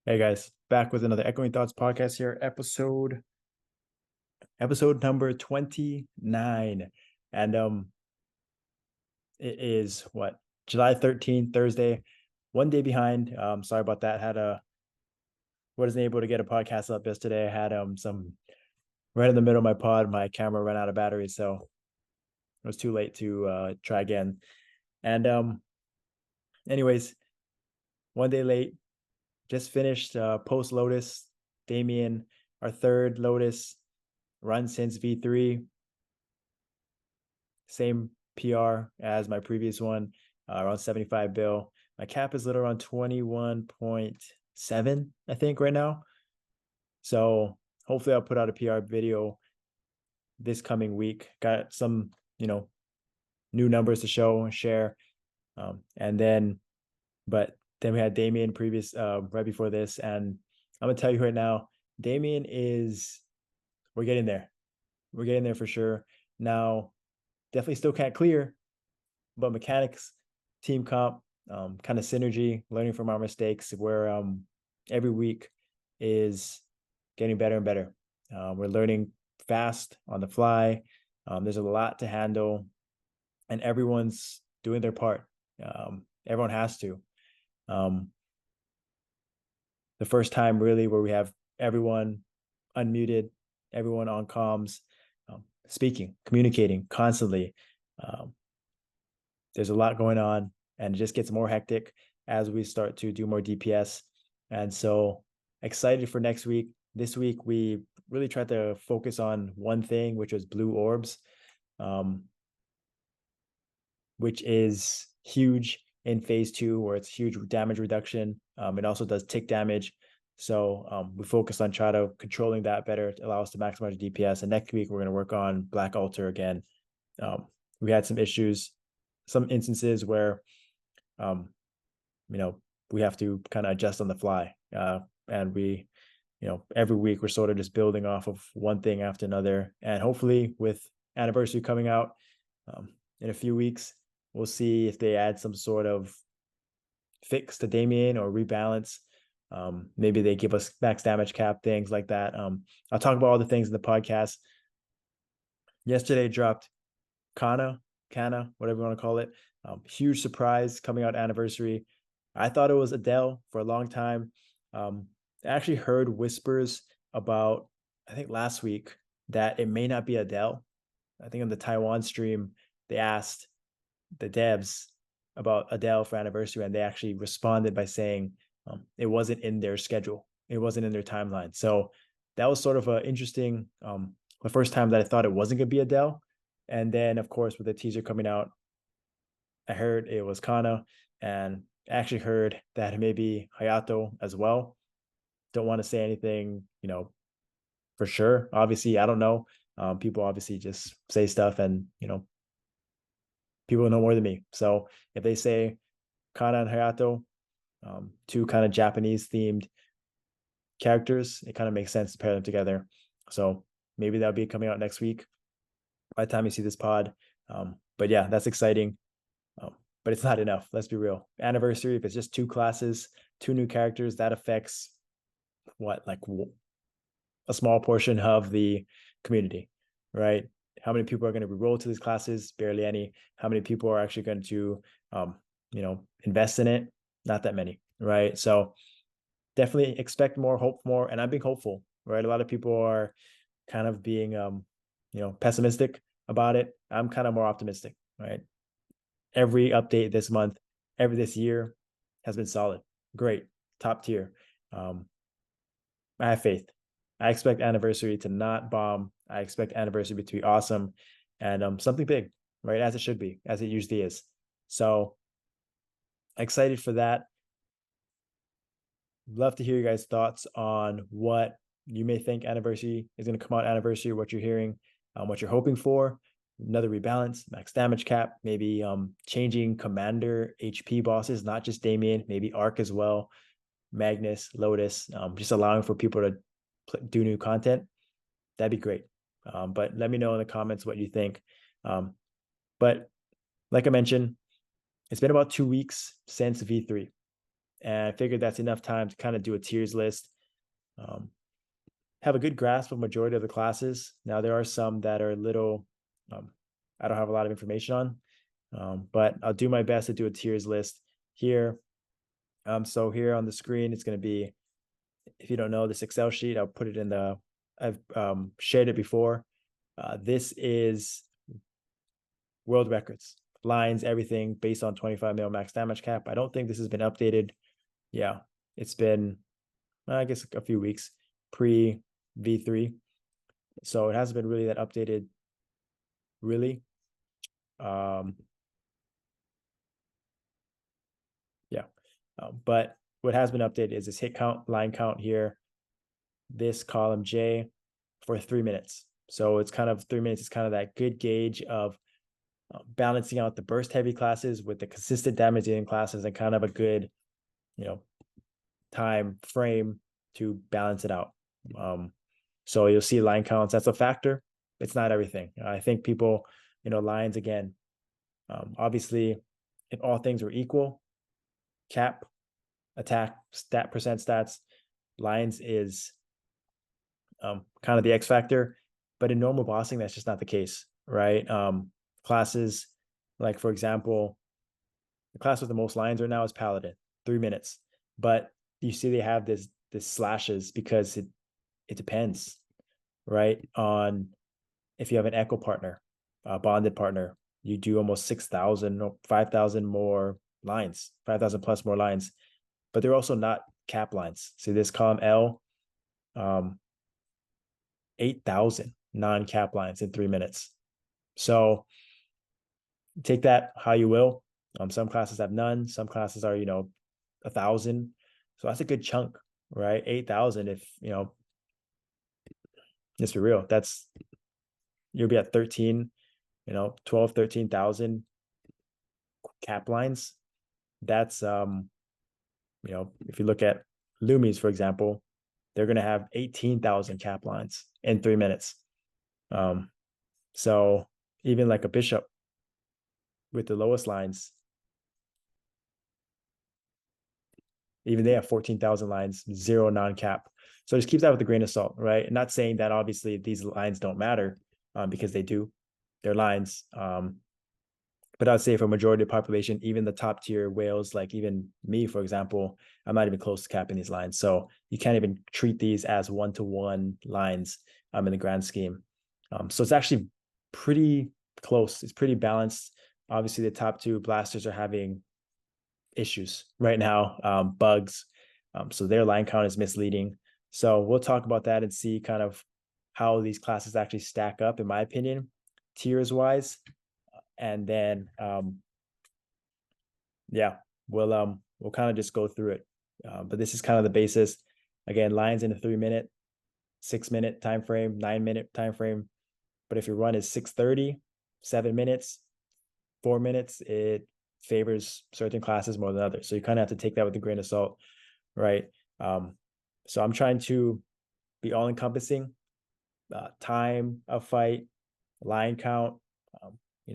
Hey guys, back with another Echoing Thoughts podcast here, episode number 29. And it is what, July 13th, Thursday, one day behind. Sorry about that. Wasn't able to get a podcast up yesterday. I had some right in the middle of my pod, my camera ran out of battery, so it was too late to try again. And anyways, one day late, just finished post Lotus, Damien, our third Lotus run since V3. Same PR as my previous one, around 75 bill. My cap is little around 21.7, I think, right now. So hopefully I'll put out a PR video this coming week. Got some, new numbers to show and share. But then we had Damien right before this. And I'm gonna tell you right now, Damien we're getting there. We're getting there for sure. Now, definitely still can't clear, but mechanics, team comp, kind of synergy, learning from our mistakes, where every week is getting better and better. We're learning fast on the fly. There's a lot to handle, and everyone's doing their part. Everyone has to. Um, the first time really where we have everyone unmuted, everyone on comms, speaking, communicating constantly. Um, there's a lot going on, and it just gets more hectic as we start to do more DPS. And so excited for next week. This week we really tried to focus on one thing, which was blue orbs, which is huge in phase 2, where it's huge damage reduction. It also does tick damage. So we focus on trying to controlling that better to allow us to maximize DPS. And next week we're going to work on Black Altar again. We had some issues, some instances where we have to kind of adjust on the fly. And every week we're sort of just building off of one thing after another. And hopefully with anniversary coming out in a few weeks, we'll see if they add some sort of fix to Damien or rebalance. Maybe they give us max damage cap, things like that. I'll talk about all the things in the podcast. Yesterday dropped Kanna, whatever you want to call it. Huge surprise coming out anniversary. I thought it was Adele for a long time. I actually heard whispers about, I think last week, that it may not be Adele. I think on the Taiwan stream, they asked the devs about Adele for anniversary, and they actually responded by saying it wasn't in their schedule. It wasn't in their timeline. So that was sort of an interesting, the first time that I thought it wasn't going to be Adele. And then, of course, with the teaser coming out, I heard it was Kanna, and I actually heard that it may be Hayato as well. Don't want to say anything, for sure. Obviously, I don't know. People obviously just say stuff, and people know more than me. So if they say Kanna and Hayato, two kind of Japanese themed characters, it kind of makes sense to pair them together. So maybe that'll be coming out next week by the time you see this pod. But yeah, that's exciting. But it's not enough. Let's be real. Anniversary, if it's just two classes, two new characters, that affects what, like a small portion of the community, right? How many people are going to be rolled to these classes? Barely any. How many people are actually going to, invest in it? Not that many, right? So definitely expect more, hope more, and I'm being hopeful, right? A lot of people are kind of being, pessimistic about it. I'm kind of more optimistic, right? Every update this year has been solid, great, top tier. I have faith. I expect anniversary to not bomb. I expect anniversary to be awesome and something big, right? As it should be, as it usually is. So excited for that. Love to hear you guys' thoughts on what you may think anniversary is going to come out anniversary, what you're hearing, what you're hoping for. Another rebalance, max damage cap, maybe changing commander HP bosses, not just Damien, maybe Arc as well, Magnus, Lotus, just allowing for people to do new content. That'd be great. But let me know in the comments what you think. But like I mentioned, it's been about 2 weeks since V3. And I figured that's enough time to kind of do a tiers list. Have a good grasp of majority of the classes. Now there are some that are a little, I don't have a lot of information on, but I'll do my best to do a tiers list here. So here on the screen, it's going to be, if you don't know this Excel sheet, I'll put it in the, I've shared it before. This is world records, lines, everything based on 25 mil max damage cap. I don't think this has been updated. Yeah, it's been, I guess, a few weeks pre V3. So it hasn't been really that updated, really. Yeah. But what has been updated is this hit count, line count here, this column J for 3 minutes. So it's kind of 3 minutes is kind of that good gauge of balancing out the burst heavy classes with the consistent damage dealing classes, and kind of a good, time frame to balance it out. So you'll see line counts. That's a factor. It's not everything. I think people, lines again, obviously, if all things were equal, cap, attack, percent stats, lines is kind of the X factor. But in normal bossing, that's just not the case, right? Classes, like for example, the class with the most lines right now is Paladin, 3 minutes. But you see they have this slashes because it depends, right? On if you have an echo partner, a bonded partner, you do almost 6,000 or 5,000 more lines, 5,000 plus more lines, but they're also not cap lines. See this column L, 8,000 non-cap lines in 3 minutes. So take that how you will. Some classes have none. Some classes are, 1,000. So that's a good chunk, right? 8,000. If, let's be real, you'll be at 13, 12, 13,000 cap lines. That's, if you look at Lumis, for example, they're going to have 18,000 cap lines in 3 minutes. So even like a bishop with the lowest lines, even they have 14,000 lines, 0 non-cap. So just keep that with a grain of salt, right? And not saying that obviously these lines don't matter, because they do. They're lines. But I'd say for majority of the population, even the top tier whales, like even me, for example, I'm not even close to capping these lines. So you can't even treat these as one-to-one lines in the grand scheme. So it's actually pretty close. It's pretty balanced. Obviously, the top two blasters are having issues right now, bugs. So their line count is misleading. So we'll talk about that and see kind of how these classes actually stack up, in my opinion, tiers wise. And then, yeah, we'll kind of just go through it. But this is kind of the basis. Again, lines in a 3 minute, 6 minute time frame, 9 minute time frame. But if your run is 6:30, 7 minutes, 4 minutes, it favors certain classes more than others. So you kind of have to take that with a grain of salt, right? So I'm trying to be all encompassing, time of fight, line count,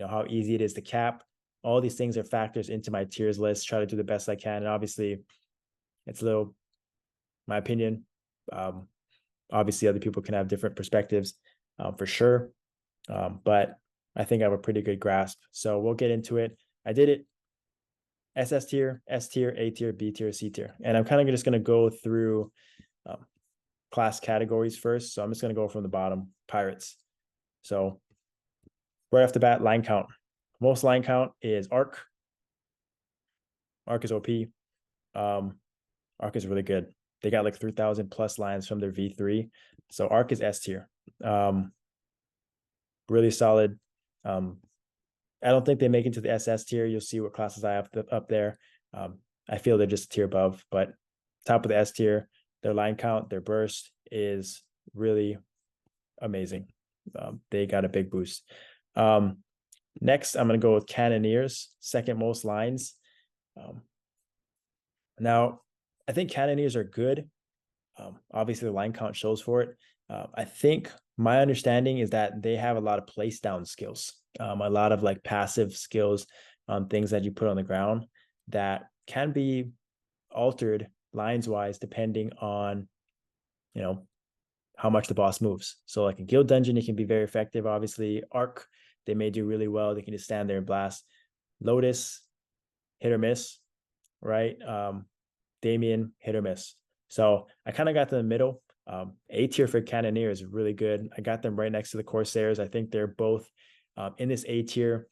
how easy it is to cap. All these things are factors into my tiers list. Try to do the best I can. And obviously, it's a little, my opinion. Obviously, other people can have different perspectives, for sure. But I think I have a pretty good grasp. So we'll get into it. I did it SS tier, S tier, A tier, B tier, C tier. And I'm kind of just going to go through class categories first. So I'm just going to go from the bottom, pirates. So right off the bat, line count. Most line count is Arc. Arc is OP. Arc is really good. They got like 3,000 plus lines from their V3. So Arc is S tier. Really solid. I don't think they make it to the SS tier. You'll see what classes I have up there. I feel they're just a tier above, but top of the S tier, their line count, their burst is really amazing. They got a big boost. Next, I'm going to go with Cannoneers, second most lines. Now, I think Cannoneers are good. Obviously, the line count shows for it. I think my understanding is that they have a lot of place down skills, a lot of like passive skills, things that you put on the ground that can be altered lines wise depending on, you know, how much the boss moves. So like in Guild Dungeon, it can be very effective. Obviously, Arc, they may do really well. They can just stand there and blast. Lotus, hit or miss, right? Damien, hit or miss. So I kind of got to the middle. A tier for Cannoneer is really good. I got them right next to the Corsairs. I think they're both in this A tier.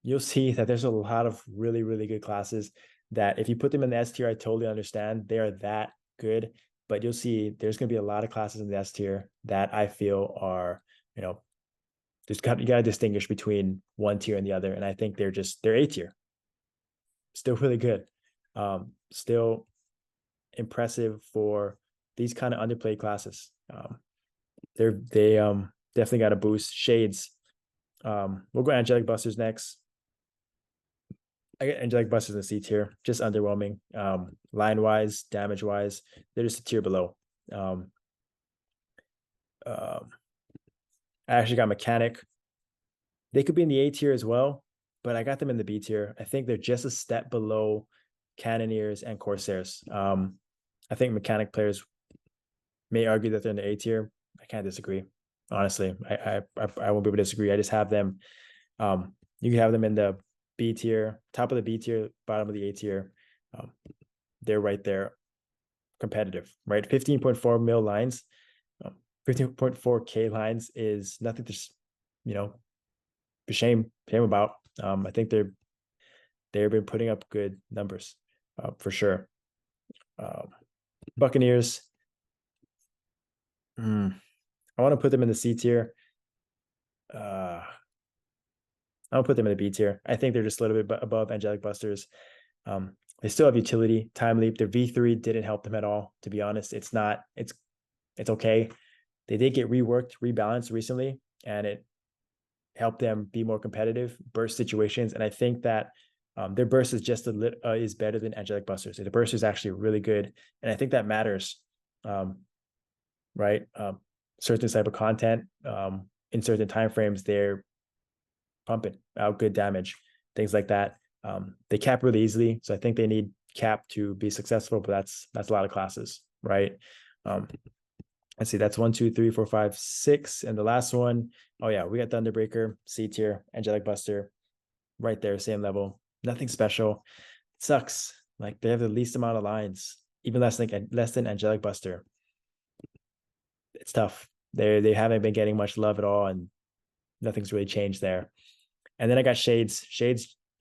You'll see that there's a lot of really, really good classes that if you put them in the S tier, I totally understand. They are that good. But you'll see there's going to be a lot of classes in the S tier that I feel are, you know, you got to distinguish between one tier and the other. And I think they're A tier. Still really good. Still impressive for these kind of underplayed classes. They definitely got a boost. Shades. We'll go Angelic Busters next. I get Angelic Busters in C tier, just underwhelming. Line wise, damage wise, they're just a tier below. I actually got Mechanic. They could be in the A tier as well, but I got them in the B tier. I think they're just a step below Cannoneers and Corsairs. I think Mechanic players may argue that they're in the A tier. I can't disagree. Honestly, I won't be able to disagree. I just have them. You can have them in the B tier, top of the B tier, bottom of the A tier. They're right there, competitive, right? 15.4 mil lines, 15.4K lines is nothing to, you know, be shame about. I think they've been putting up good numbers for sure. Buccaneers. I want to put them in the C tier. I'll put them in the B tier. I think they're just a little bit above Angelic Busters. They still have utility. Time Leap. Their V3 didn't help them at all. To be honest, it's okay. They did get reworked, rebalanced recently, and it helped them be more competitive, burst situations. And I think that their burst is just is better than Angelic Busters. The burst is actually really good, and I think that matters. Right? Certain type of content in certain time frames, they're pumping out good damage, things like that. They cap really easily, so I think they need cap to be successful. But that's a lot of classes, right? Let's see, that's 1, 2, 3, 4, 5, 6, and the last one, oh yeah, we got Thunderbreaker, C tier, Angelic Buster, right there, same level, nothing special. It sucks. Like they have the least amount of lines, even less than Angelic Buster. It's tough. They haven't been getting much love at all, and nothing's really changed there. And then I got Shades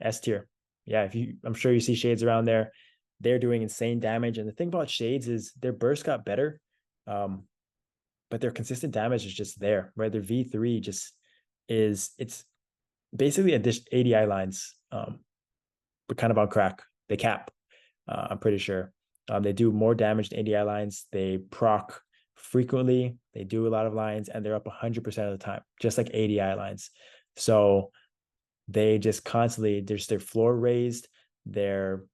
S tier. Yeah, I'm sure you see Shades around there. They're doing insane damage. And the thing about Shades is their burst got better, but their consistent damage is just there, right? Their V3 it's basically ADI lines, but kind of on crack. They cap, I'm pretty sure. They do more damage than ADI lines. They proc frequently. They do a lot of lines, and they're up 100% of the time, just like ADI lines. So they just constantly, there's their floor raised, their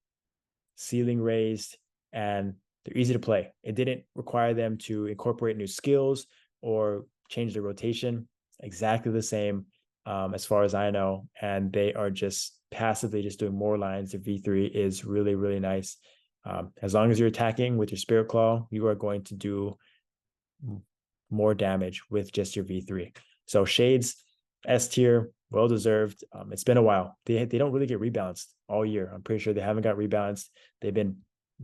ceiling raised, and they're easy to play. It didn't require them to incorporate new skills or change their rotation. Exactly the same, as far as I know. And they are just passively just doing more lines. The V3 is really, really nice. As long as you're attacking with your Spirit Claw, you are going to do more damage with just your V3. So Shades, S tier, well deserved. It's been a while. They don't really get rebalanced all year. I'm pretty sure they haven't got rebalanced. They've been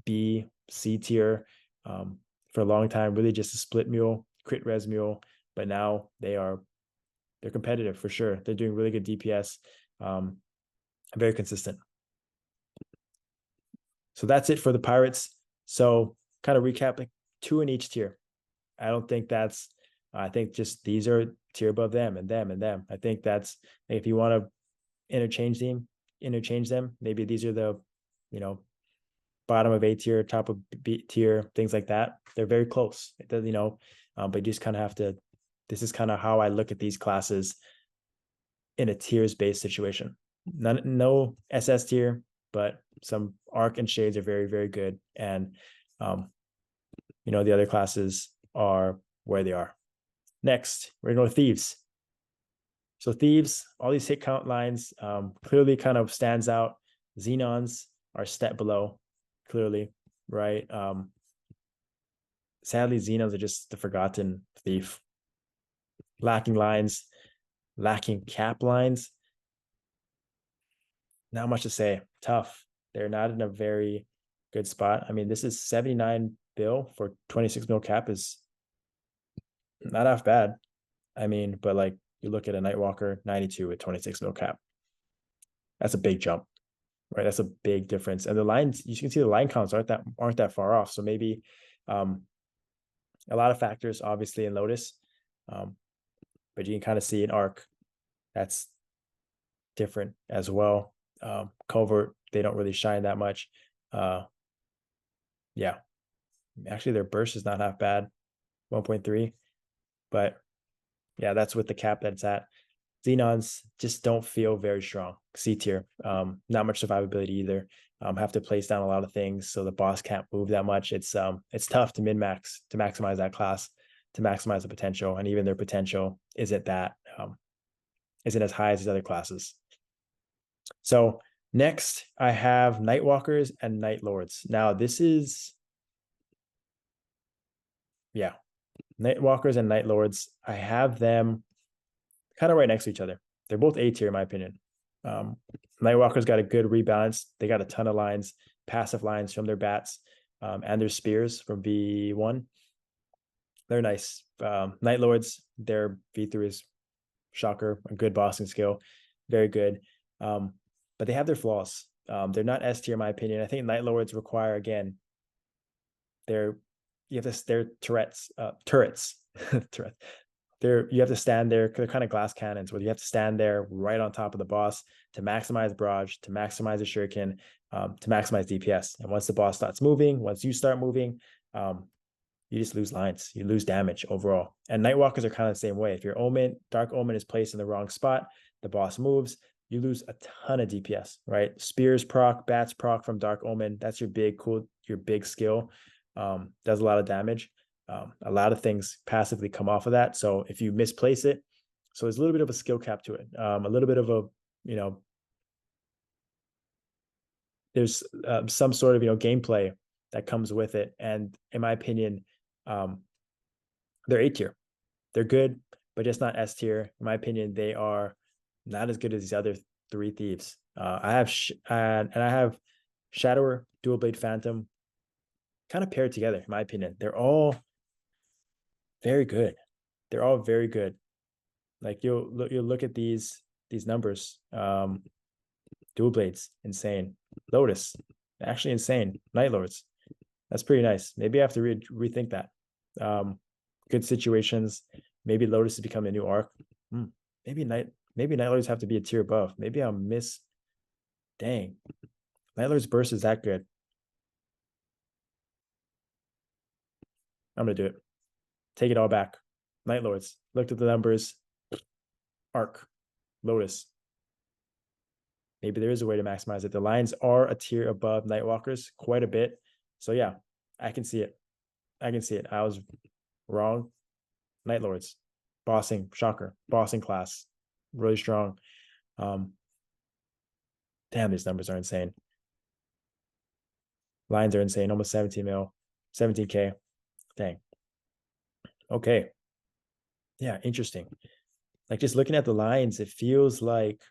B, C tier for a long time. Really just a split mule, crit res mule. But now they're competitive for sure. They're doing really good DPS. Very consistent. So that's it for the Pirates. So kind of recapping, 2 in each tier. I don't think that's. I think just these are tier above them and them and them. I think that's, if you want to interchange them. Maybe these are the, bottom of A tier, top of B tier, things like that. They're very close, but you just kind of have to. This is kind of how I look at these classes in a tiers-based situation. No SS tier, but some Arc and Shades are very, very good, and the other classes are where they are. Next, we're going to Thieves. So Thieves, all these hit count lines clearly kind of stands out. Xenons are a step below. clearly, right? Sadly, Xenos are just the forgotten thief. Lacking lines, lacking cap lines. Not much to say. Tough. They're not in a very good spot. I mean, this is 79 bill for 26 mil cap is not half bad. I mean, but like you look at a Nightwalker 92 with 26 mil cap. That's a big jump, right? That's a big difference. And the lines, you can see the line counts aren't that far off. So maybe a lot of factors, obviously, in Lotus. But you can kind of see an arc that's different as well. Covert, they don't really shine that much. Yeah. Actually, their burst is not half bad, 1.3. But yeah, that's with the cap that it's at. Xenons just don't feel very strong. C tier. Not much survivability either. Have to place down a lot of things, so the boss can't move that much. It's tough to min-max, to maximize that class, to maximize the potential, and even their potential isn't as high as these other classes. So next, I have Nightwalkers and Night Lords. Now this is, yeah, Nightwalkers and Night Lords. I have them kind of right next to each other. They're both A tier in my opinion. Nightwalker's got a good rebalance. They got a ton of lines, passive lines from their bats, and their spears from V1. They're nice. Night Lords, their V3 is shocker, a good bossing skill, very good. But they have their flaws. They're not S tier in my opinion. I think Night Lords require, again, they're turrets. Turrets. You have to stand there. They're kind of glass cannons where you have to stand there right on top of the boss to maximize barrage, to maximize the shuriken, to maximize DPS. And once the boss starts moving, once you start moving, you just lose lines. You lose damage overall. And Nightwalkers are kind of the same way. If your Dark Omen is placed in the wrong spot, the boss moves, you lose a ton of DPS, right? Spears proc, bats proc from Dark Omen. That's your big skill. Does a lot of damage. A lot of things passively come off of that. So if you misplace it, so there's a little bit of a skill cap to it. A little bit of a, there's some sort of, gameplay that comes with it. And in my opinion, they're A tier. They're good, but just not S tier. In my opinion, they are not as good as these other three thieves. I have Shadower, Dual Blade Phantom, kind of paired together. In my opinion, they're all very good. They're all very good. Like you'll look at these numbers. Dual Blades, insane. Lotus, actually insane. Night Lords, that's pretty nice. Maybe I have to rethink that. Good situations. Maybe Lotus has become a new arc. Maybe Night Lords have to be a tier above. Maybe I'll miss. Dang, Night Lords burst is that good. I'm gonna do it. Take it all back. Night Lords. Looked at the numbers. Arc. Lotus. Maybe there is a way to maximize it. The lines are a tier above Nightwalkers quite a bit. So yeah, I can see it. I was wrong. Night Lords. Bossing. Shocker. Bossing class. Really strong. Damn, these numbers are insane. Lines are insane. Almost 17 mil. 17K. Dang. Okay. Yeah, interesting. Like just looking at the lines, it feels like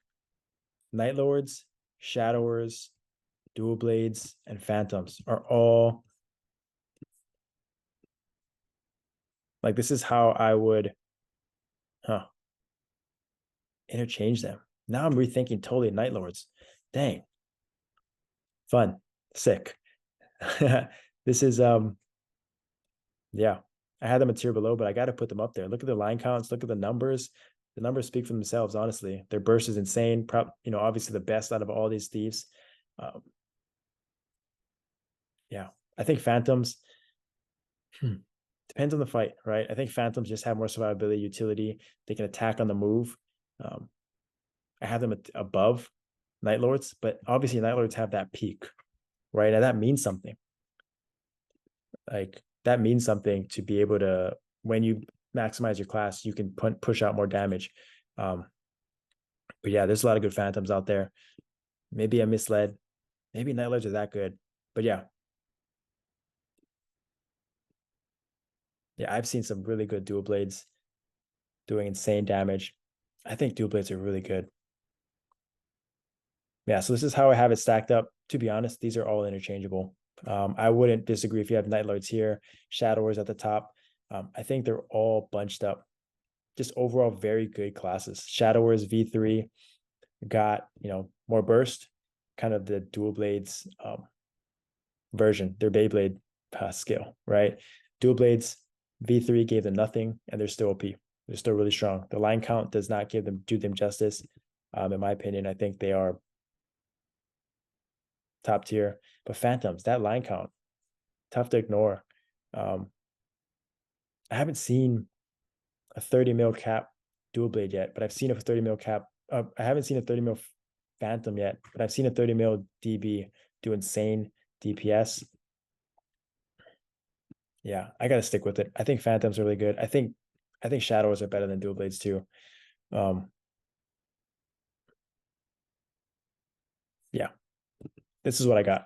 Night Lords, Shadowers, Dual Blades, and Phantoms are all like, this is how I would interchange them. Now I'm rethinking totally Night Lords. Dang. Fun. Sick. This is yeah. I had them a tier below, but I got to put them up there. Look at the line counts. Look at the numbers. The numbers speak for themselves, honestly. Their burst is insane. Obviously the best out of all these thieves. Yeah, I think Phantoms, depends on the fight, right? I think Phantoms just have more survivability, utility. They can attack on the move. I have them above Night Lords, but obviously Night Lords have that peak, right? And that means something. Like that means something to be able to, when you maximize your class, you can push out more damage. But yeah, there's a lot of good Phantoms out there. Maybe I'm misled. Maybe Night Lords are that good. But yeah, Yeah, I've seen some really good dual blades doing insane damage. I think dual blades are really good. Yeah, so this is how I have it stacked up. To be honest, these are all interchangeable. I wouldn't disagree if you have Night Lords here, Shadowers at the top. I think they're all bunched up. Just overall very good classes. Shadowers V3 got, more burst, kind of the dual blades version, their Beyblade skill, right? Dual blades V3 gave them nothing, and they're still OP. They're still really strong. The line count does not do them justice. In my opinion, I think they are top tier. But Phantoms, that line count, tough to ignore. I haven't seen a 30 mil cap dual blade yet, but I've seen a 30 mil cap. I haven't seen a 30 mil Phantom yet, but I've seen a 30 mil DB do insane DPS. Yeah, I gotta stick with it. I think Phantoms are really good. I think Shadows are better than dual blades too. Um, yeah, this is what I got.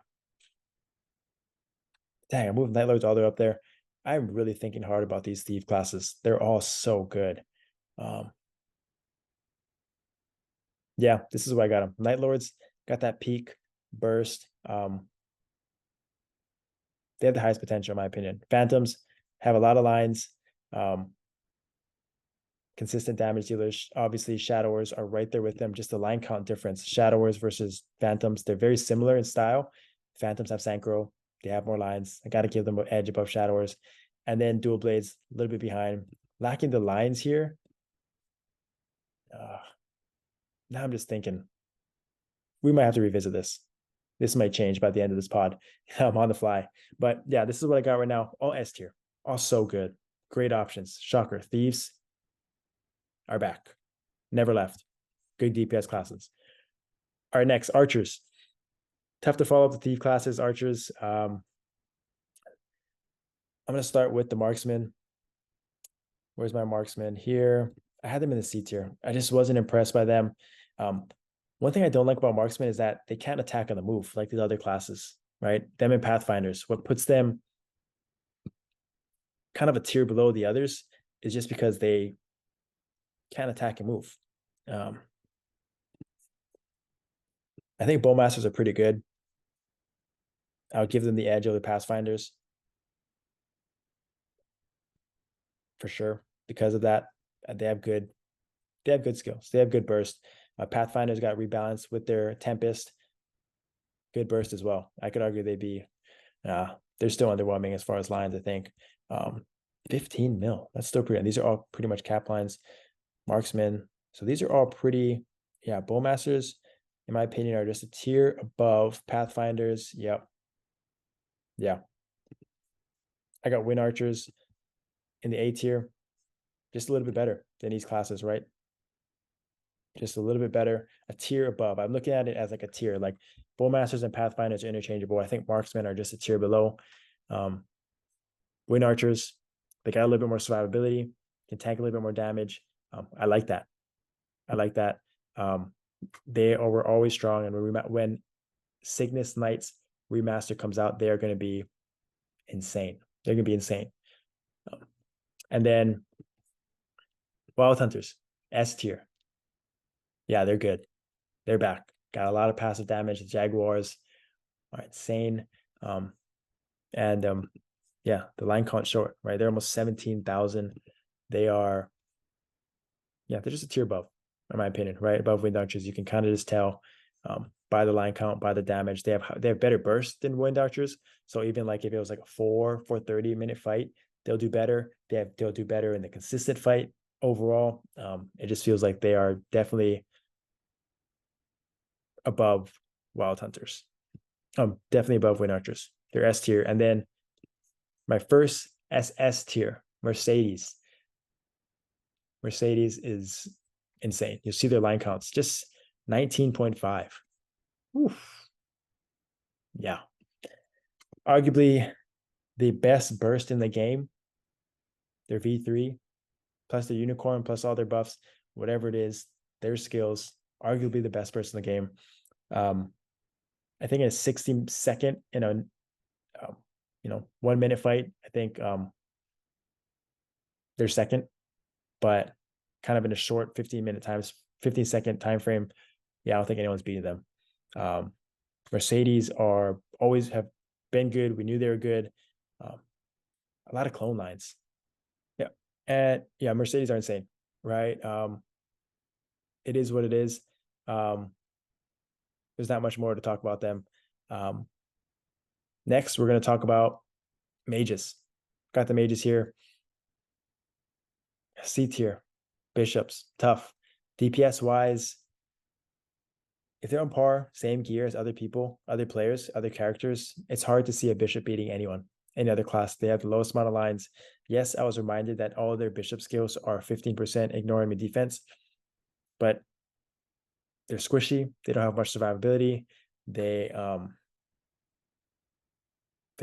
Dang, I moved Night Lords all the way up there. I'm really thinking hard about these thief classes. They're all so good. Um, yeah, this is what I got them. Night Lords got that peak burst. They have the highest potential, in my opinion. Phantoms have a lot of lines, um, consistent damage dealers. Obviously, Shadowers are right there with them. Just the line count difference. Shadowers versus Phantoms, they're very similar in style. Phantoms have Synchro. They have more lines. I got to give them an edge above Shadowers. And then Dual Blades, a little bit behind. Lacking the lines here. Now I'm just thinking we might have to revisit this. This might change by the end of this pod. I'm on the fly. But yeah, this is what I got right now. All S tier. All so good. Great options. Shocker. Thieves are back. Never left. Good DPS classes. All right, next, archers. Tough to follow up the thief classes, archers. I'm going to start with the marksman. Where's my marksman? Here. I had them in the C tier. I just wasn't impressed by them. One thing I don't like about marksmen is that they can't attack on the move like these other classes, right? Them and Pathfinders. What puts them kind of a tier below the others is just because they can't attack and move. I think Bowmasters are pretty good. I'll give them the edge over Pathfinders for sure because of that. They have good skills. They have good burst. Pathfinders got rebalanced with their Tempest. Good burst as well. I could argue they're still underwhelming as far as lines, I think. 15 mil. That's still pretty. These are all pretty much cap lines. Marksmen. So these are all pretty, Bowmasters, in my opinion, are just a tier above Pathfinders. Yep. Yeah. I got Wind Archers in the A tier. Just a little bit better than these classes, right? Just a little bit better, a tier above. I'm looking at it as like a tier, like Bowmasters and Pathfinders are interchangeable. I think Marksmen are just a tier below. Wind Archers, they got a little bit more survivability, can tank a little bit more damage. I like that. They were always strong, and when Cygnus Knights remaster comes out, they are going to be insane. They're going to be insane. And then Wild Hunters, S tier. Yeah, they're good. They're back. Got a lot of passive damage. The Jaguars are insane. And the line count short, right? They're almost 17,000. They are, they're just a tier above, in my opinion, right? Above Wind Archers. You can kind of just tell by the line count, by the damage. They have better burst than Wind Archers. So even like if it was like a 430-minute fight, they'll do better. They'll do better in the consistent fight overall. It just feels like they are definitely above Wild Hunters. Definitely above Wind Archers. They're S tier. And then my first SS tier, Mercedes. Mercedes is insane. You'll see their line counts, just 19.5. Oof. Yeah. Arguably the best burst in the game. Their V3, plus the unicorn, plus all their buffs, whatever it is, their skills, arguably the best burst in the game. I think in a 60-second in a 1 minute fight, I think they're second, but kind of in a short 15-second time frame. Yeah, I don't think anyone's beating them. Mercedes are always have been good. We knew they were good. A lot of clone lines. Yeah. And yeah, Mercedes are insane, right? It is what it is. There's not much more to talk about them. Next, we're going to talk about mages. Got the mages here. C tier, bishops, tough. DPS wise, if they're on par, same gear as other people, other players, other characters, it's hard to see a bishop beating anyone, any other class. They have the lowest amount of lines. Yes, I was reminded that all of their bishop skills are 15% ignoring the defense, but they're squishy. They don't have much survivability. They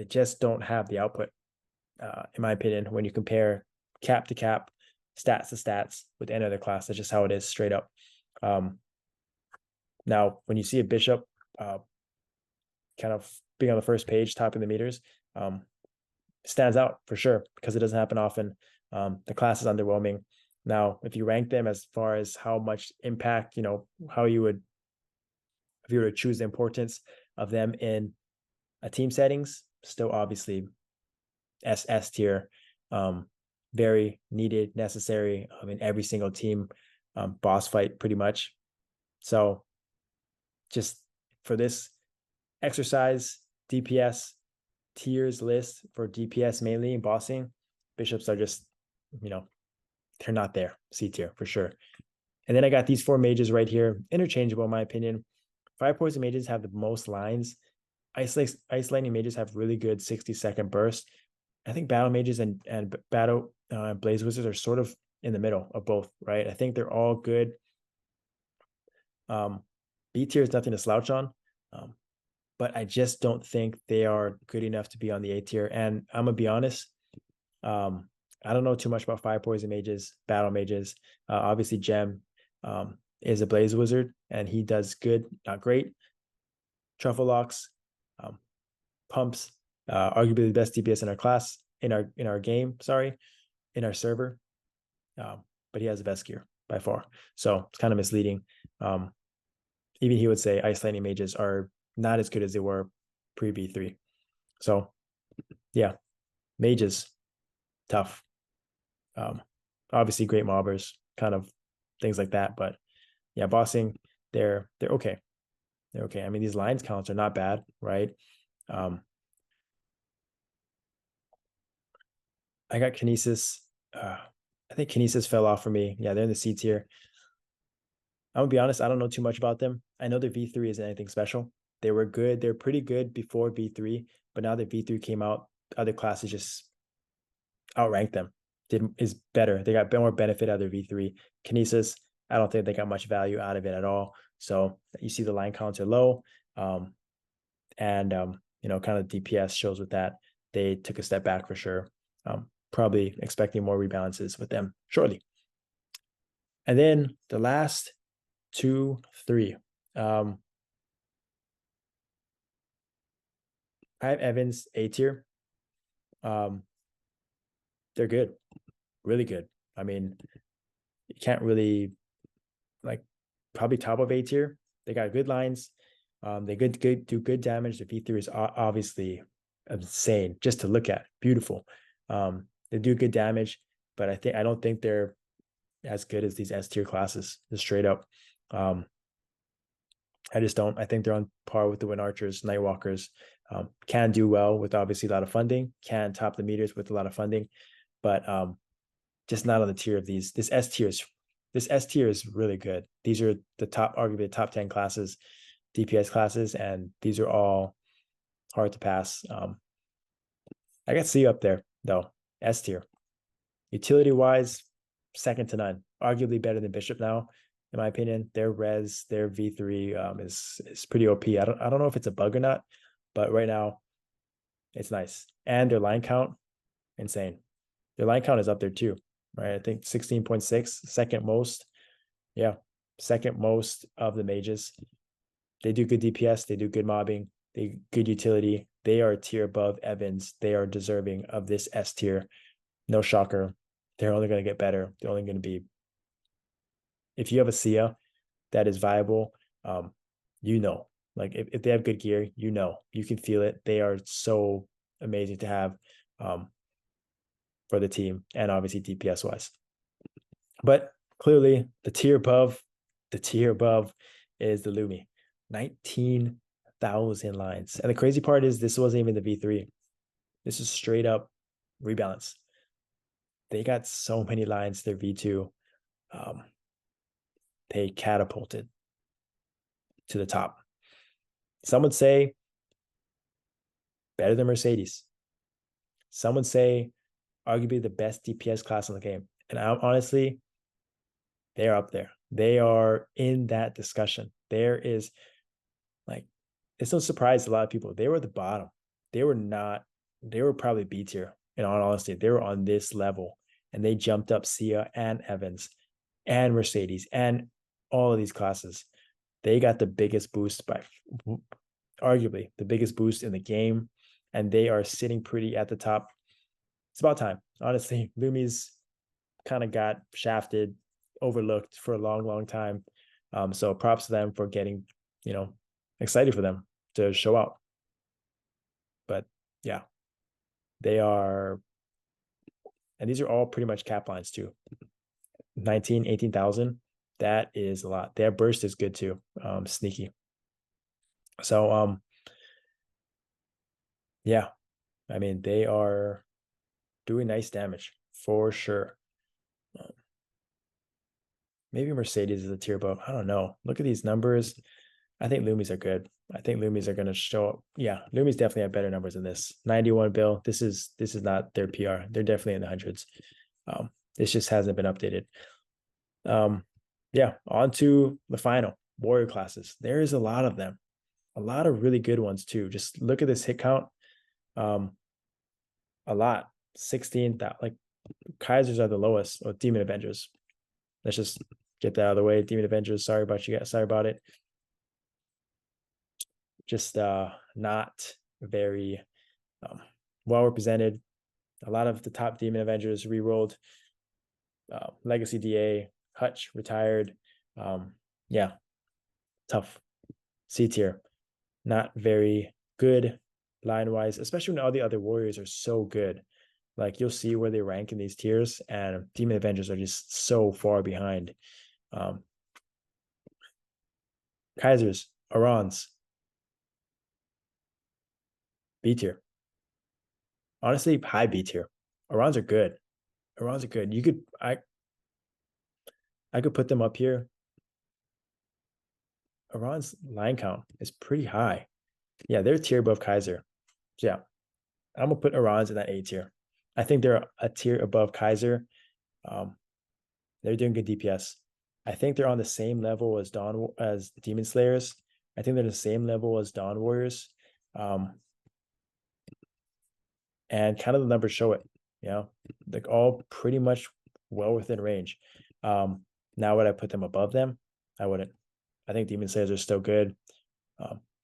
just don't have the output, in my opinion, when you compare cap to cap, stats to stats with any other class. That's just how it is, straight up. Now, when you see a bishop kind of being on the first page, topping the meters, stands out for sure because it doesn't happen often. The class is underwhelming. Now, if you rank them as far as how much impact, how you would, if you were to choose the importance of them in a team settings, still obviously S tier, very needed, necessary in every single team boss fight pretty much. So just for this exercise, DPS tiers list for DPS mainly in bossing, bishops are just, they're not there. C tier for sure. And then I got these 4 mages right here, interchangeable in my opinion. Fire poison mages have the most lines. Ice lightning mages have really good 60-second burst. I think battle mages and battle blaze wizards are sort of in the middle of both, right? I think they're all good. B tier is nothing to slouch on, but I just don't think they are good enough to be on the A tier. And I'm gonna be honest, I don't know too much about fire poison mages, battle mages. Obviously, Gem is a blaze wizard, and he does good, not great. Truffle locks, pumps, arguably the best DPS in our class, in our game, in our server. But he has the best gear by far. So it's kind of misleading. Even he would say ice lightning mages are not as good as they were pre V3. So yeah, mages, tough. Obviously great mobbers, kind of things like that. But yeah, bossing, they're okay. They're okay. I mean, these lines counts are not bad, right? I got Kinesis. I think Kinesis fell off for me. Yeah, they're in the C tier. I'm gonna be honest, I don't know too much about them. I know the V3 isn't anything special. They were good. They're pretty good before V3, but now that V3 came out, other classes just outranked them. Is better. They got more benefit out of their V3. Kinesis, I don't think they got much value out of it at all. So you see the line counts are low. And kind of DPS shows with that. They took a step back for sure. Probably expecting more rebalances with them shortly. And then the last 2, 3. I have Evans A tier. They're good, really good. I mean, you can't really probably top of A tier. They got good lines. They do good damage. The V3 is obviously insane just to look at. Beautiful. They do good damage, but I don't think they're as good as these S tier classes, just straight up. I just don't. I think they're on par with the Wind Archers, Nightwalkers. Can do well with obviously a lot of funding, can top the meters with a lot of funding, but just not on the tier of these. This S tier is really good. These are the top, arguably the top 10 classes, DPS classes, and these are all hard to pass. I got C up there though, S tier. Utility wise, second to none. Arguably better than Bishop now, in my opinion. Their res, their V3 is pretty OP. I don't know if it's a bug or not, but right now it's nice. And their line count, insane. Their line count is up there too, right? I think 16.6, second most. Yeah, second most of the mages. They do good DPS, they do good mobbing, they good utility. They are a tier above Evans. They are deserving of this S tier. No shocker. they're only going to get better. They're only going to be, if you have a Sia that is viable, you know, like if they have good gear, you know, you can feel it. They are so amazing to have for the team and obviously DPS wise. But clearly the tier above is the Lumi. 19,000 lines. And the crazy part is this wasn't even the V3. This is straight up rebalance. They got so many lines, their V2. They catapulted to the top. Some would say better than Mercedes. Some would say arguably the best DPS class in the game. And honestly, they're up there. They are in that discussion. There is like, it's no surprise to a lot of people. They were at the bottom. They were probably B tier. In all honesty, they were on this level and they jumped up Sia and Evans and Mercedes and all of these classes. They got the biggest boost by arguably the biggest boost in the game, and they are sitting pretty at the top. It's about time, honestly. Lumi's kind of got shafted, overlooked for a long, long time. So props to them for getting, excited for them to show out. But yeah, they are, and these are all pretty much cap lines too. 18,000. That is a lot. Their burst is good too. Sneaky. So yeah, I mean, they are doing nice damage for sure. Maybe Mercedes is a tier above. I don't know. Look at these numbers. I think Lumis are good. I think Lumis are going to show up. Yeah, Lumis definitely have better numbers than this. 91 bill. This is not their PR. They're definitely in the hundreds. This just hasn't been updated. Yeah, on to the final warrior classes. There is a lot of them, a lot of really good ones too. Just look at this hit count. A lot. 16. Like Kaisers are the lowest. Or Demon Avengers. Let's just get that out of the way. Demon Avengers. Sorry about you guys. Sorry about it. Just not very well represented. A lot of the top Demon Avengers re-rolled. Legacy DA, Hutch retired. Yeah, tough. C tier. Not very good line-wise, especially when all the other warriors are so good. Like you'll see where they rank in these tiers, and Demon Avengers are just so far behind. Kaisers, Arons, B tier. Honestly, high B tier. Arons are good. Arons are good. I could put them up here. Arons line count is pretty high. Yeah, they're a tier above Kaiser. So yeah, I'm gonna put Arons in that A tier. I think they're a tier above Kaiser. They're doing good DPS. I think they're on the same level as Demon Slayers. I think they're the same level as Dawn Warriors. And kind of the numbers show it, like all pretty much well within range. Now would I put them above them? I wouldn't. I think Demon Slayers are still good.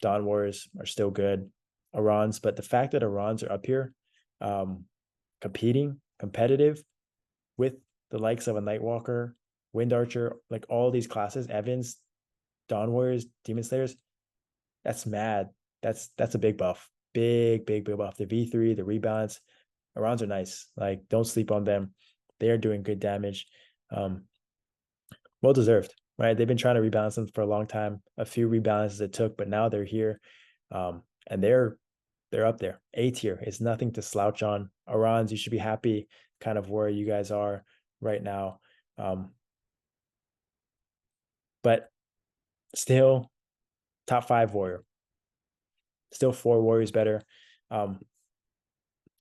Dawn Warriors are still good. Arons, but the fact that Arons are up here, competitive with the likes of a Nightwalker, Wind Archer, like all these classes, Evans, Dawn Warriors, Demon Slayers, that's mad. That's a big buff. Big buff. The V3, the rebalance, Arons are nice. Like, don't sleep on them. They are doing good damage. Well deserved, right? They've been trying to rebalance them for a long time. A few rebalances it took, but now they're here. And they're up there. A tier is nothing to slouch on. Arons, you should be happy kind of where you guys are right now. But still top 5 warrior. Still 4 warriors better.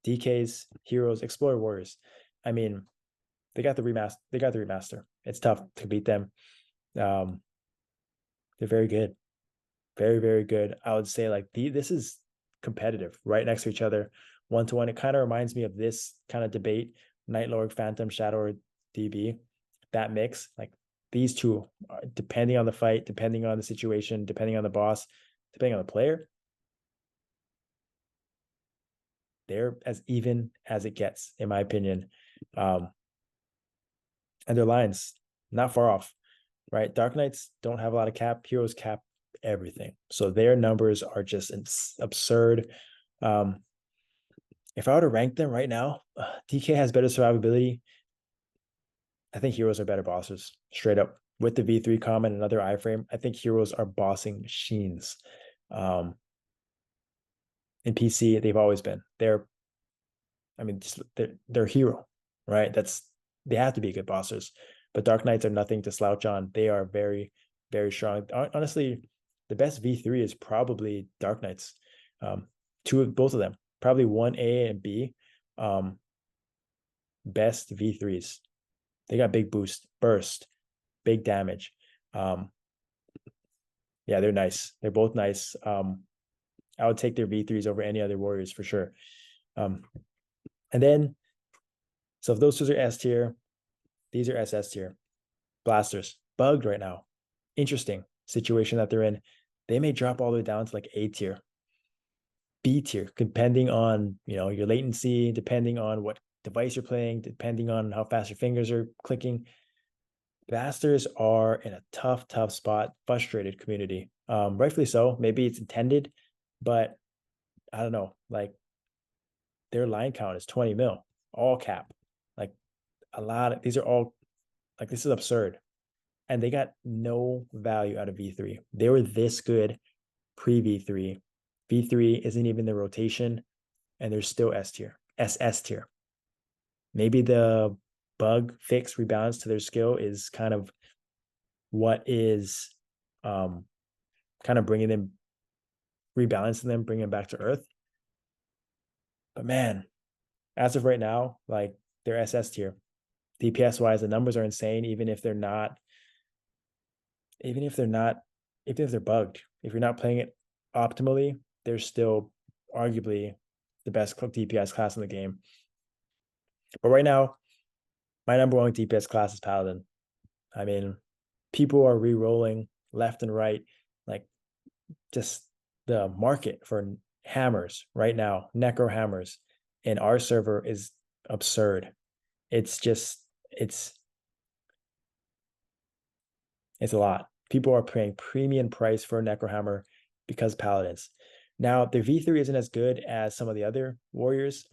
DKs, heroes, explorer warriors. I mean, they got the remaster. It's tough to beat them. They're very good. Very, very good. I would say like this is competitive right next to each other, 1-to-1. It kind of reminds me of this kind of debate, Nightlord, Phantom, Shadow, DB. That mix, like these two, depending on the fight, depending on the situation, depending on the boss, depending on the player, they're as even as it gets, in my opinion. and their lines not far off, right? Dark Knights don't have a lot of cap. Heroes cap everything, so their numbers are just absurd. If I were to rank them right now, DK has better survivability. I think heroes are better bosses, straight up. With the V3 comment and another iframe, I think heroes are bossing machines. In PC, they've always been. I mean, just they're hero, right? They have to be good bossers. But Dark Knights are nothing to slouch on. They are very, very strong. Honestly, the best V3 is probably Dark Knights. Both of them, probably 1A and B. Best V3s. They got big boost, burst, big damage. Yeah, they're nice. They're both nice. I would take their V3s over any other warriors for sure. And then, so if those two are S tier, these are SS tier. Blasters, bugged right now. Interesting situation that they're in. They may drop all the way down to like A tier, B tier, depending on your latency, depending on what device you're playing, depending on how fast your fingers are clicking. Blasters are in a tough spot, frustrated community. Rightfully so. Maybe it's intended, but I don't know. Like their line count is 20 mil, all cap. Like these are all like, this is absurd. And they got no value out of V3. They were this good pre V3. V3 isn't even the rotation, and they're still S tier, SS tier. Maybe the bug fix rebalance to their skill is kind of what is kind of rebalancing them, bringing them back to earth. But man, as of right now, like they're SS tier. DPS wise, the numbers are insane, even if they're bugged. If you're not playing it optimally, they're still arguably the best DPS class in the game. But right now, my number one DPS class is Paladin. I mean, people are re-rolling left and right. Like, just the market for hammers right now, necro hammers in our server is absurd. It's a lot. People are paying premium price for a necro hammer because Paladins. Now, the V3 isn't as good as some of the other warriors.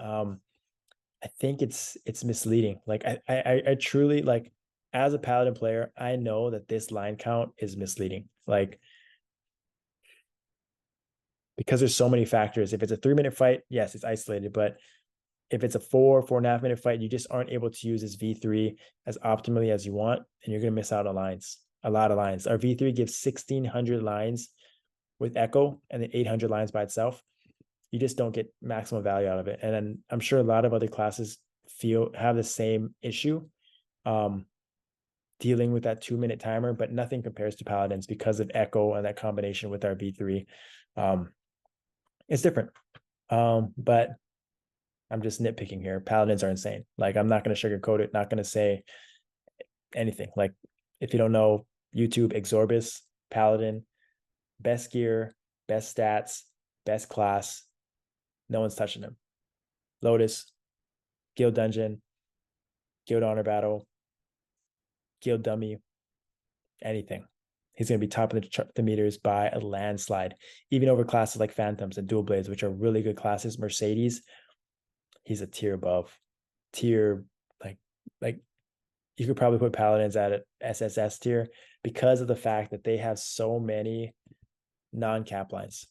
I think it's misleading. Like I truly, like, as a Paladin player, I know that this line count is misleading. Like, because there's so many factors. If it's a 3-minute fight, yes, it's isolated. But if it's a 4.5 minute fight, you just aren't able to use this V3 as optimally as you want, and you're gonna miss out on lines. A lot of lines. Our V3 gives 1,600 lines with Echo and then 800 lines by itself. You just don't get maximum value out of it. And then I'm sure a lot of other classes have the same issue, dealing with that 2-minute timer, but nothing compares to Paladins because of Echo and that combination with our V3. It's different. But I'm just nitpicking here. Paladins are insane. Like, I'm not going to sugarcoat it, not going to say anything. Like, if you don't know, YouTube, Exorbis, Paladin, best gear, best stats, best class. No one's touching him. Lotus, Guild Dungeon, Guild Honor Battle, Guild Dummy, anything. He's going to be top of the meters by a landslide, even over classes like Phantoms and Dual Blades, which are really good classes. Mercedes, he's a tier above. Tier, like you could probably put Paladins at an SSS tier because of the fact that they have so many non-cap lines,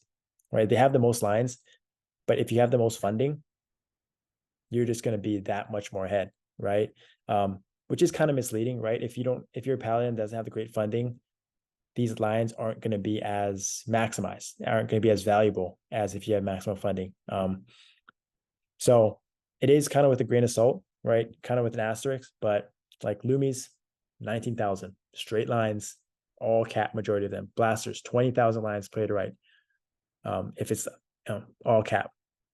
right? They have the most lines, but if you have the most funding, you're just going to be that much more ahead, right? Which is kind of misleading, right? If your Paladin doesn't have the great funding, these lines aren't going to be as maximized, aren't going to be as valuable as if you have maximum funding. So it is kind of with a grain of salt, right? Kind of with an asterisk, but like Lumis, 19,000 straight lines, all cap, majority of them. Blasters, 20,000 lines played right. If it's all cap.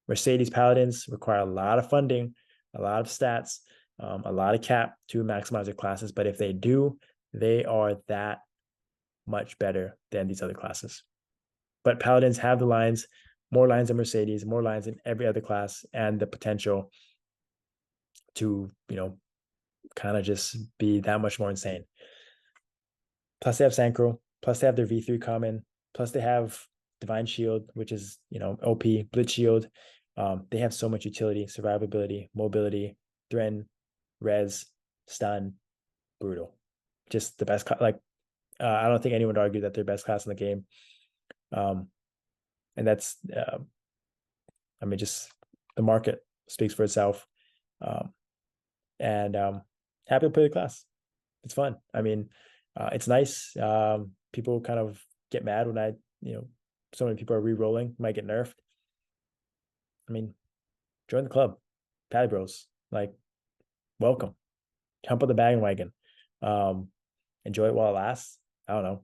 Mercedes Paladins require a lot of funding, a lot of stats, a lot of cap to maximize their classes. But if they do, they are that much better than these other classes. But Paladins have the lines, more lines than Mercedes, more lines than every other class, and the potential to, kind of just be that much more insane. Plus they have Synchro, plus they have their V3 common, plus they have Divine Shield, which is, OP, Blitz Shield. They have so much utility, survivability, mobility, Threaten, Res, Stun, Brutal. Just the best, I don't think anyone would argue that they're best class in the game. And that's, just the market speaks for itself. And happy to play the class. It's fun. It's nice. People kind of get mad when so many people are re-rolling, might get nerfed. Join the club. Patty Bros. Welcome. Jump on the bandwagon. Enjoy it while it lasts. I don't know.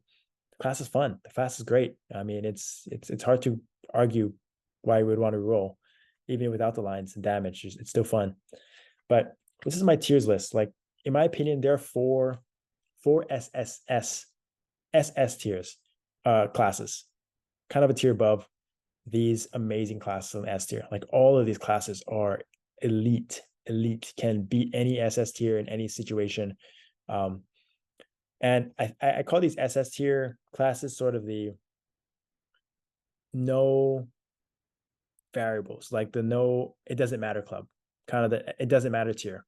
The class is fun. The class is great. It's hard to argue why you would want to roll, even without the lines and damage. It's still fun. But this is my tiers list. In my opinion, there are four SS tiers, classes, kind of a tier above these amazing classes on S tier. All of these classes are elite, can beat any SS tier in any situation. And I call these SS tier classes sort of the no variables, the no, it doesn't matter club, kind of the it doesn't matter tier.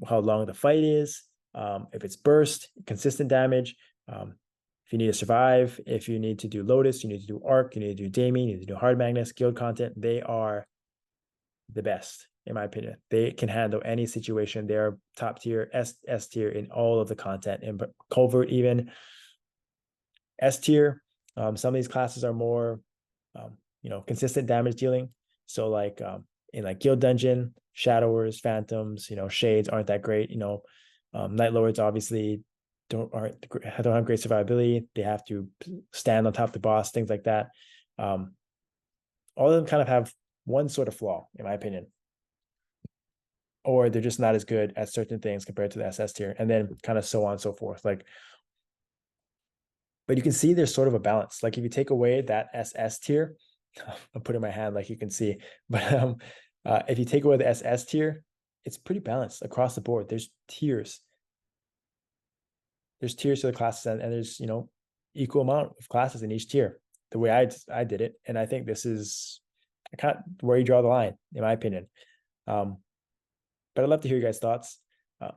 How long the fight is, if it's burst, consistent damage, if you need to survive, if you need to do Lotus, you need to do Arc, you need to do Damien, you need to do Hard Magnus, guild content. They are the best, in my opinion. They can handle any situation. They're top tier, S tier in all of the content, in Covert even. S tier, some of these classes are more, consistent damage dealing. So in Guild Dungeon, Shadowers, Phantoms, Shades aren't that great. Night Lords obviously don't have great survivability. They have to stand on top of the boss, things like that. All of them kind of have one sort of flaw, in my opinion, or they're just not as good at certain things compared to the SS tier, and then kind of so on and so forth. But you can see there's sort of a balance. If you take away that SS tier, I'm putting my hand you can see, but if you take away the SS tier, it's pretty balanced across the board. There's tiers. There's tiers to the classes, and there's equal amount of classes in each tier. The way I did it, and I think this is kind of where you draw the line, in my opinion. But I'd love to hear you guys' thoughts.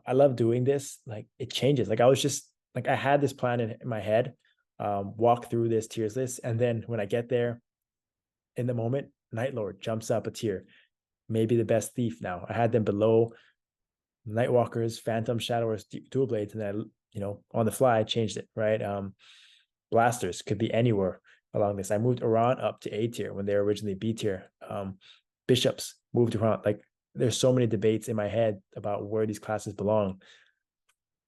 I love doing this. It changes. I was just I had this plan in my head, walk through this tiers list, and then when I get there, in the moment, Night Lord jumps up a tier. Maybe the best thief now. I had them below Nightwalkers, Phantom, Shadowers, Dual Blades, and then on the fly I changed it, right? Blasters could be anywhere along this. I moved Iran up to A tier when they were originally B tier. Bishops moved around. There's so many debates in my head about where these classes belong.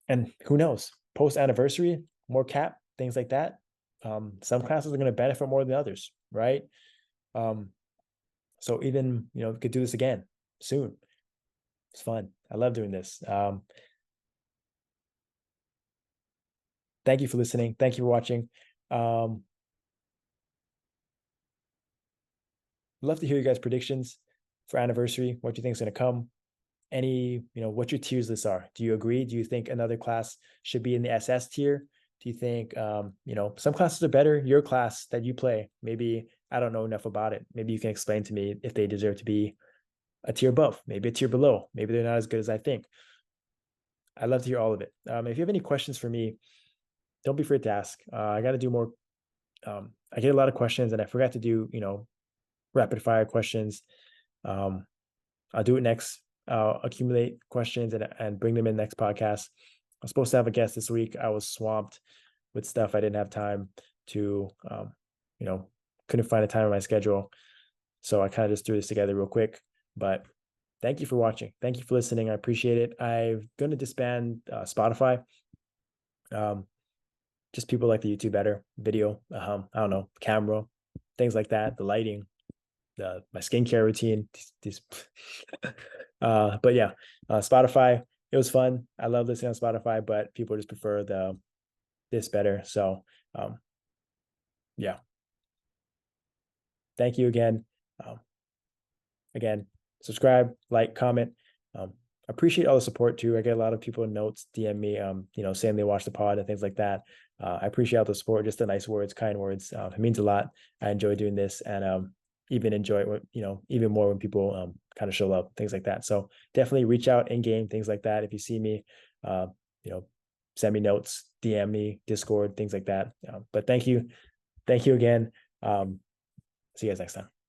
And who knows? Post anniversary, more cap, things like that. Some classes are going to benefit more than others, right? So even we could do this again soon. It's fun. I love doing this. Thank you for listening. Thank you for watching. Love to hear you guys' predictions for anniversary. What do you think is going to come? Any, what your tiers lists are. Do you agree? Do you think another class should be in the SS tier? Do you think, some classes are better? Your class that you play, maybe I don't know enough about it. Maybe you can explain to me if they deserve to be a tier above, maybe a tier below. Maybe they're not as good as I think. I'd love to hear all of it. If you have any questions for me, don't be afraid to ask. I got to do more. I get a lot of questions, and I forgot to do, rapid fire questions. I'll do it next. I'll accumulate questions and bring them in next podcast. I was supposed to have a guest this week. I was swamped with stuff. I didn't have time to, couldn't find a time in my schedule. So I kind of just threw this together real quick. But thank you for watching. Thank you for listening. I appreciate it. I'm going to disband Spotify. Just people like the YouTube better. Video, I don't know, camera, things like that. The lighting, my skincare routine. But yeah, Spotify. It was fun. I love listening on Spotify, but people just prefer this better. So yeah. Thank you again. Again, subscribe, like, comment. appreciate all the support too. I get a lot of people in notes, DM me, saying they watch the pod and things like that. I appreciate all the support, just the nice words, kind words. It means a lot. I enjoy doing this, and even enjoy it, even more when people kind of show up, things like that. So definitely reach out in game, things like that. If you see me, uh, you know, send me notes, DM me, Discord, things like that. But thank you again. See you guys next time.